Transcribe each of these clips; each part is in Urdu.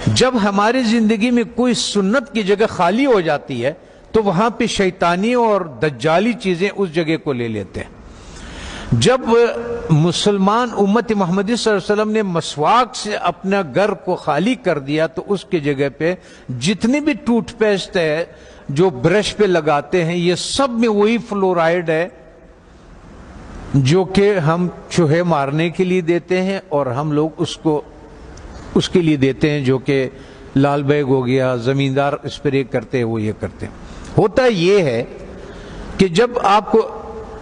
جب ہماری زندگی میں کوئی سنت کی جگہ خالی ہو جاتی ہے تو وہاں پہ شیطانی اور دجالی چیزیں اس جگہ کو لے لیتے ہیں۔ جب مسلمان امت محمدی صلی اللہ علیہ وسلم نے مسواک سے اپنا گھر کو خالی کر دیا تو اس کی جگہ پہ جتنی بھی ٹوتھ پیسٹ ہے جو برش پہ لگاتے ہیں یہ سب میں وہی فلورائڈ ہے جو کہ ہم چوہے مارنے کے لیے دیتے ہیں، اور ہم لوگ اس کے لیے دیتے ہیں جو کہ لال بیگ ہو گیا، زمیندار اسپرے کرتے ہیں وہ یہ کرتے ہیں۔ ہوتا یہ ہے کہ جب آپ کو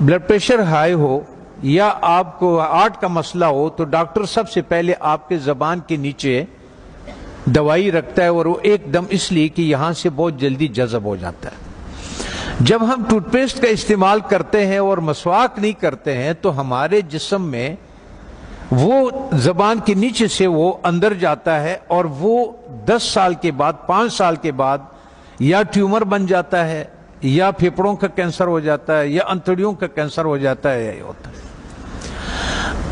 بلڈ پریشر ہائی ہو یا آپ کو ہارٹ کا مسئلہ ہو تو ڈاکٹر سب سے پہلے آپ کے زبان کے نیچے دوائی رکھتا ہے، اور وہ ایک دم اس لیے کہ یہاں سے بہت جلدی جذب ہو جاتا ہے۔ جب ہم ٹوتھ پیسٹ کا استعمال کرتے ہیں اور مسواک نہیں کرتے ہیں تو ہمارے جسم میں وہ زبان کے نیچے سے وہ اندر جاتا ہے، اور وہ 10 سال کے بعد 5 سال کے بعد یا ٹیومر بن جاتا ہے یا پھیپھڑوں کا کینسر ہو جاتا ہے یا انتڑیوں کا کینسر ہو جاتا ہے، یہ ہوتا ہے۔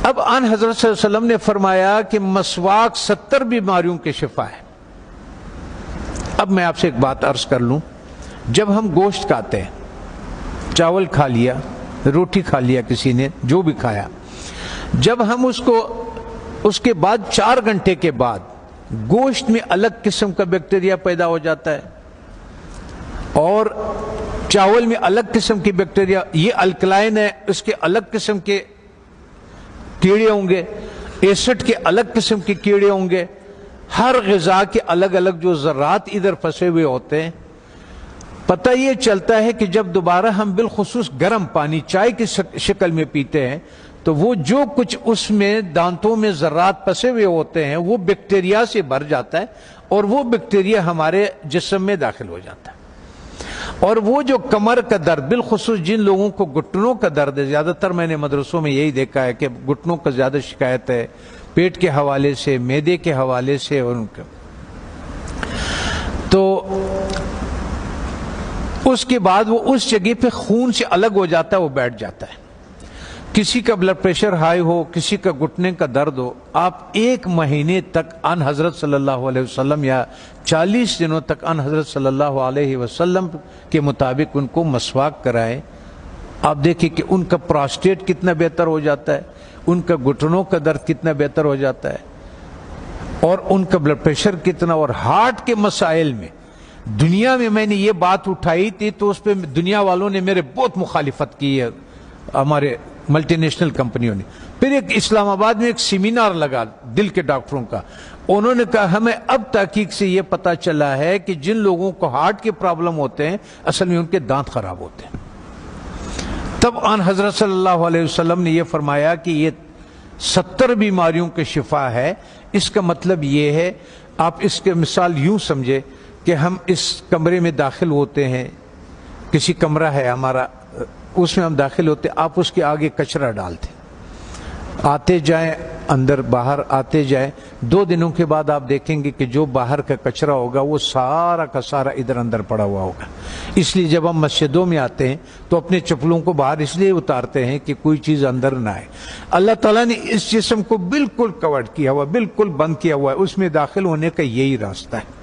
اب آن حضرت صلی اللہ علیہ وسلم نے فرمایا کہ مسواک 70 بیماریوں کے شفا ہے۔ اب میں آپ سے ایک بات عرض کر لوں، جب ہم گوشت کھاتے ہیں، چاول کھا لیا، روٹی کھا لیا، کسی نے جو بھی کھایا، جب ہم اس کے بعد 4 گھنٹے کے بعد گوشت میں الگ قسم کا بیکٹیریا پیدا ہو جاتا ہے اور چاول میں الگ قسم کی بیکٹیریا، یہ الکلائن ہے، اس کے الگ قسم کے کیڑے ہوں گے، ایسڈ کے الگ قسم کے کیڑے ہوں گے، ہر غذا کے الگ الگ جو ذرات ادھر پھنسے ہوئے ہوتے ہیں۔ پتہ یہ چلتا ہے کہ جب دوبارہ ہم بالخصوص گرم پانی چائے کی شکل میں پیتے ہیں تو وہ جو کچھ اس میں دانتوں میں ذرات پھنسے ہوئے ہوتے ہیں وہ بیکٹیریا سے بھر جاتا ہے، اور وہ بیکٹیریا ہمارے جسم میں داخل ہو جاتا ہے۔ اور وہ جو کمر کا درد، بالخصوص جن لوگوں کو گھٹنوں کا درد ہے، زیادہ تر میں نے مدرسوں میں یہی دیکھا ہے کہ گھٹنوں کا زیادہ شکایت ہے، پیٹ کے حوالے سے، معدے کے حوالے سے، ان کا تو اس کے بعد وہ اس جگہ پہ خون سے الگ ہو جاتا ہے، وہ بیٹھ جاتا ہے۔ کسی کا بلڈ پریشر ہائی ہو، کسی کا گھٹنے کا درد ہو، آپ 1 مہینے تک ان حضرت صلی اللہ علیہ وسلم یا 40 دنوں تک ان حضرت صلی اللہ علیہ وسلم کے مطابق ان کو مسواک کرائیں۔ آپ دیکھیں کہ ان کا پراسٹیٹ کتنا بہتر ہو جاتا ہے، ان کا گھٹنوں کا درد کتنا بہتر ہو جاتا ہے، اور ان کا بلڈ پریشر کتنا، اور ہارٹ کے مسائل میں دنیا میں نے یہ بات اٹھائی تھی تو اس پہ دنیا والوں نے میرے بہت مخالفت کی ہے، ہمارے ملٹی نیشنل کمپنیوں نے۔ پھر ایک اسلام آباد میں ایک سیمینار لگا دل کے ڈاکٹروں کا، انہوں نے کہا ہمیں اب تحقیق سے یہ پتا چلا ہے کہ جن لوگوں کو ہارٹ کے پرابلم ہوتے ہیں اصل میں ان کے دانت خراب ہوتے ہیں۔ تب آن حضرت صلی اللہ علیہ وسلم نے یہ فرمایا کہ یہ 70 بیماریوں کے شفا ہے۔ اس کا مطلب یہ ہے، آپ اس کے مثال یوں سمجھے کہ ہم اس کمرے میں داخل ہوتے ہیں، کسی کمرہ ہے ہمارا، اس میں ہم داخل ہوتے، آپ اس کے آگے کچرا ڈالتے، آتے جائیں اندر باہر آتے جائیں، 2 دنوں کے بعد آپ دیکھیں گے کہ جو باہر کا کچرا ہوگا وہ سارا کا سارا ادھر اندر پڑا ہوا ہوگا۔ اس لیے جب ہم مسجدوں میں آتے ہیں تو اپنے چپلوں کو باہر اس لیے اتارتے ہیں کہ کوئی چیز اندر نہ آئے۔ اللہ تعالیٰ نے اس جسم کو بالکل کور کیا ہوا، بالکل بند کیا ہوا ہے، اس میں داخل ہونے کا یہی راستہ ہے۔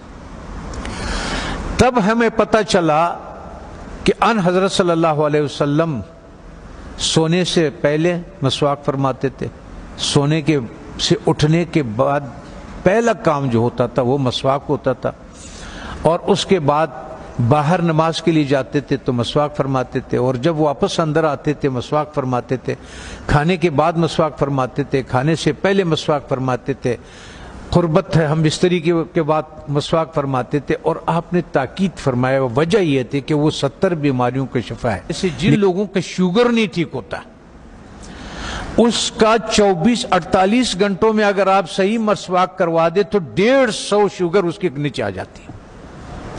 تب ہمیں پتہ چلا کہ ان حضرت صلی اللہ علیہ وسلم سونے سے پہلے مسواک فرماتے تھے، سونے کے سے اٹھنے کے بعد پہلا کام جو ہوتا تھا وہ مسواک ہوتا تھا، اور اس کے بعد باہر نماز کے لیے جاتے تھے تو مسواک فرماتے تھے، اور جب واپس اندر آتے تھے مسواک فرماتے تھے، کھانے کے بعد مسواک فرماتے تھے، کھانے سے پہلے مسواک فرماتے تھے، قربت ہے ہم بستری کے بعد مسواک فرماتے تھے۔ اور آپ نے تاکید فرمایا، وجہ یہ تھی کہ وہ 70 بیماریوں کا شفا ہے۔ جیسے جن لوگوں کا شوگر نہیں ٹھیک ہوتا، اس کا 24-48 گھنٹوں میں اگر آپ صحیح مسواک کروا دے تو 150 شوگر اس کے نیچے آ جاتی ہے،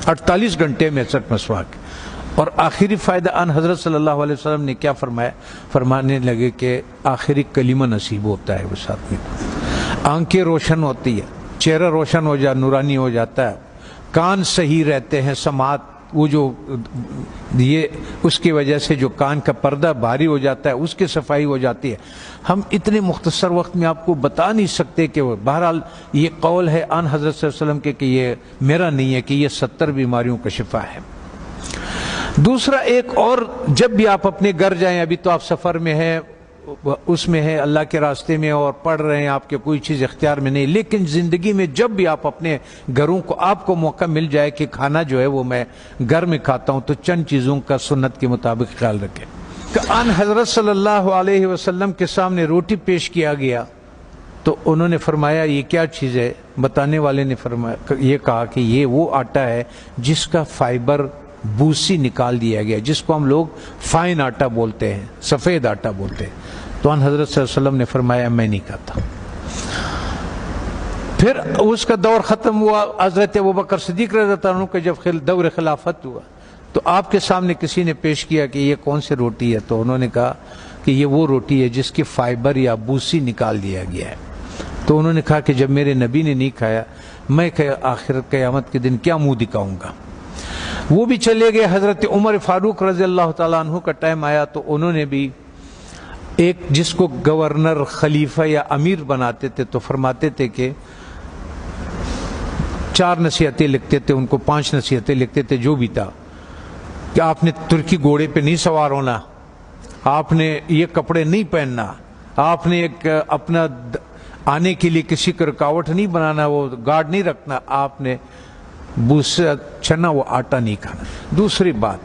48 گھنٹے میں صرف مسواک۔ اور آخری فائدہ ان حضرت صلی اللہ علیہ وسلم نے کیا فرمایا؟ فرمانے لگے کہ آخری کلمہ نصیب ہوتا ہے اس آدمی کو، آنکھیں روشن ہوتی ہے، چہرہ روشن ہو جاتا، نورانی ہو جاتا ہے، کان صحیح رہتے ہیں، سماعت وہ جو یہ اس کی وجہ سے جو کان کا پردہ بھاری ہو جاتا ہے اس کی صفائی ہو جاتی ہے. ہم اتنے مختصر وقت میں آپ کو بتا نہیں سکتے کہ بہرحال یہ قول ہے آن حضرت صلی اللہ علیہ وسلم کے کہ یہ میرا نہیں ہے کہ یہ 70 بیماریوں کا شفا ہے. دوسرا ایک اور، جب بھی آپ اپنے گھر جائیں، ابھی تو آپ سفر میں ہیں، اس میں ہے اللہ کے راستے میں اور پڑھ رہے ہیں، آپ کے کوئی چیز اختیار میں نہیں، لیکن زندگی میں جب بھی آپ اپنے گھروں کو آپ کو موقع مل جائے کہ کھانا جو ہے وہ میں گھر میں کھاتا ہوں، تو چند چیزوں کا سنت کے مطابق خیال رکھیں. کہ ان حضرت صلی اللہ علیہ وسلم کے سامنے روٹی پیش کیا گیا تو انہوں نے فرمایا یہ کیا چیز ہے؟ بتانے والے نے فرمایا، یہ کہا کہ یہ وہ آٹا ہے جس کا فائبر بوسی نکال دیا گیا، جس کو ہم لوگ فائن آٹا بولتے ہیں، سفید آٹا بولتے ہیں. تو ان حضرت صلی اللہ علیہ وسلم نے فرمایا میں نہیں کھاتا. پھر اس کا دور ختم ہوا. حضرت ابوبکر صدیق رضی اللہ عنہ کا جب دور خلافت ہوا تو آپ کے سامنے کسی نے پیش کیا کہ یہ کون سی روٹی ہے؟ تو انہوں نے کہا کہ یہ وہ روٹی ہے جس کی فائبر یا بوسی نکال دیا گیا ہے. تو انہوں نے کہا کہ جب میرے نبی نے نہیں کھایا، میں آخر قیامت کے دن کیا منہ دکھاؤں گا؟ وہ بھی چلے گئے. حضرت عمر فاروق رضی اللہ تعالیٰ عنہ کا ٹائم آیا تو انہوں نے بھی ایک جس کو گورنر، خلیفہ یا امیر بناتے تھے تو فرماتے تھے کہ 4 نصیحتیں لکھتے تھے، ان کو 5 نصیحتیں لکھتے تھے، جو بھی تھا کہ آپ نے ترکی گھوڑے پہ نہیں سوار ہونا، آپ نے یہ کپڑے نہیں پہننا، آپ نے ایک اپنا آنے کے لیے کسی کو رکاوٹ نہیں بنانا، وہ گارڈ نہیں رکھنا، آپ نے بوسا چنا وہ آٹا نہیں کھانا. دوسری بات،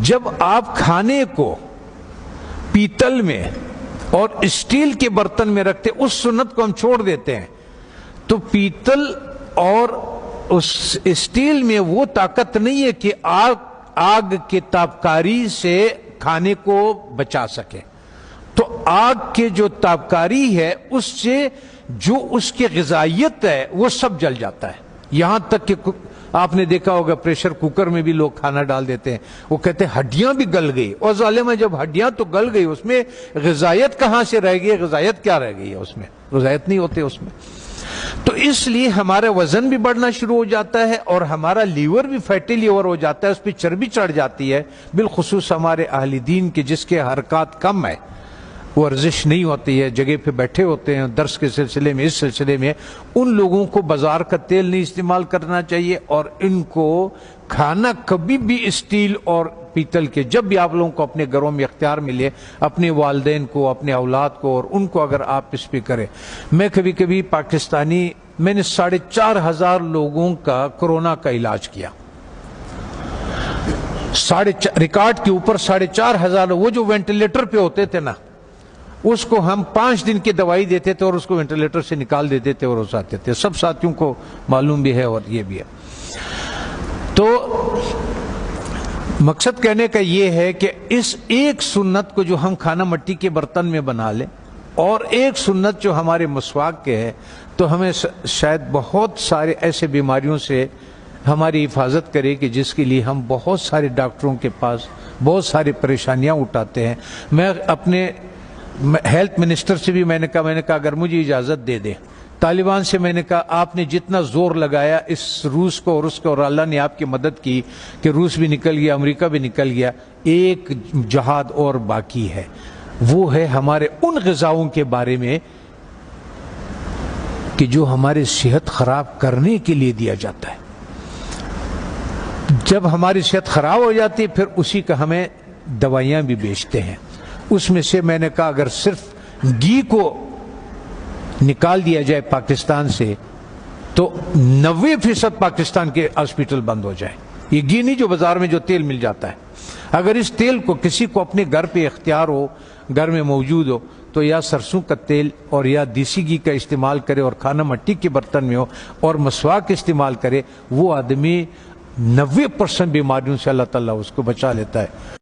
جب آپ کھانے کو پیتل میں اور اسٹیل کے برتن میں رکھتے، اس سنت کو ہم چھوڑ دیتے ہیں. تو پیتل اور اس اسٹیل میں وہ طاقت نہیں ہے کہ آگ کے تابکاری سے کھانے کو بچا سکے. تو آگ کے جو تابکاری ہے اس سے جو اس کی غذائیت ہے وہ سب جل جاتا ہے. یہاں تک کہ آپ نے دیکھا ہوگا پریشر کوکر میں بھی لوگ کھانا ڈال دیتے ہیں، وہ کہتے ہیں ہڈیاں بھی گل گئی. اور ظالمہ جب ہڈیاں تو گل گئی، اس میں غذائیت کہاں سے رہ گئی؟ غذائیت کیا رہ گئی ہے اس میں؟ غذائیت نہیں ہوتے اس میں. تو اس لیے ہمارا وزن بھی بڑھنا شروع ہو جاتا ہے اور ہمارا لیور بھی فیٹی لیور ہو جاتا ہے، اس پہ چربی چڑھ جاتی ہے. بالخصوص ہمارے اہل دین کے جس کے حرکات کم ہے، ورزش نہیں ہوتی ہے، جگہ پہ بیٹھے ہوتے ہیں درس کے سلسلے میں، اس سلسلے میں، ان لوگوں کو بازار کا تیل نہیں استعمال کرنا چاہیے. اور ان کو کھانا کبھی بھی اسٹیل اور پیتل کے، جب بھی آپ لوگوں کو اپنے گھروں میں اختیار ملے، اپنے والدین کو، اپنے اولاد کو اور ان کو اگر آپ اس پہ کریں. میں کبھی کبھی پاکستانی، میں نے 4,500 لوگوں کا کورونا کا علاج کیا، ریکارڈ کے اوپر 4,500. وہ جو وینٹیلیٹر پہ ہوتے تھے نا، اس کو ہم 5 دن کی دوائی دیتے تھے اور اس کو وینٹیلیٹر سے نکال دیتے تھے اور اس آتے تھے. سب ساتھیوں کو معلوم بھی ہے اور یہ بھی ہے. تو مقصد کہنے کا یہ ہے کہ اس ایک سنت کو جو ہم کھانا مٹی کے برتن میں بنا لیں، اور ایک سنت جو ہمارے مسواک کے ہے، تو ہمیں شاید بہت سارے ایسے بیماریوں سے ہماری حفاظت کرے کہ جس کے لیے ہم بہت سارے ڈاکٹروں کے پاس بہت ساری پریشانیاں اٹھاتے ہیں. میں اپنے ہیلتھ منسٹر سے بھی میں نے کہا اگر مجھے اجازت دے دیں، طالبان سے میں نے کہا آپ نے جتنا زور لگایا اس روس کو اور اس کو، اور اللہ نے آپ کی مدد کی کہ روس بھی نکل گیا، امریکہ بھی نکل گیا، ایک جہاد اور باقی ہے. وہ ہے ہمارے ان غذاؤں کے بارے میں کہ جو ہماری صحت خراب کرنے کے لیے دیا جاتا ہے. جب ہماری صحت خراب ہو جاتی ہے پھر اسی کا ہمیں دوائیاں بھی بیچتے ہیں. اس میں سے میں نے کہا اگر صرف گھی کو نکال دیا جائے پاکستان سے تو 90% پاکستان کے ہاسپٹل بند ہو جائے. یہ گھی نہیں جو بازار میں جو تیل مل جاتا ہے. اگر اس تیل کو کسی کو اپنے گھر پہ اختیار ہو، گھر میں موجود ہو، تو یا سرسوں کا تیل اور یا دیسی گھی کا استعمال کرے اور کھانا مٹی کے برتن میں ہو اور مسواک استعمال کرے. وہ آدمی 90% بیماریوں سے اللہ تعالیٰ اس کو بچا لیتا ہے.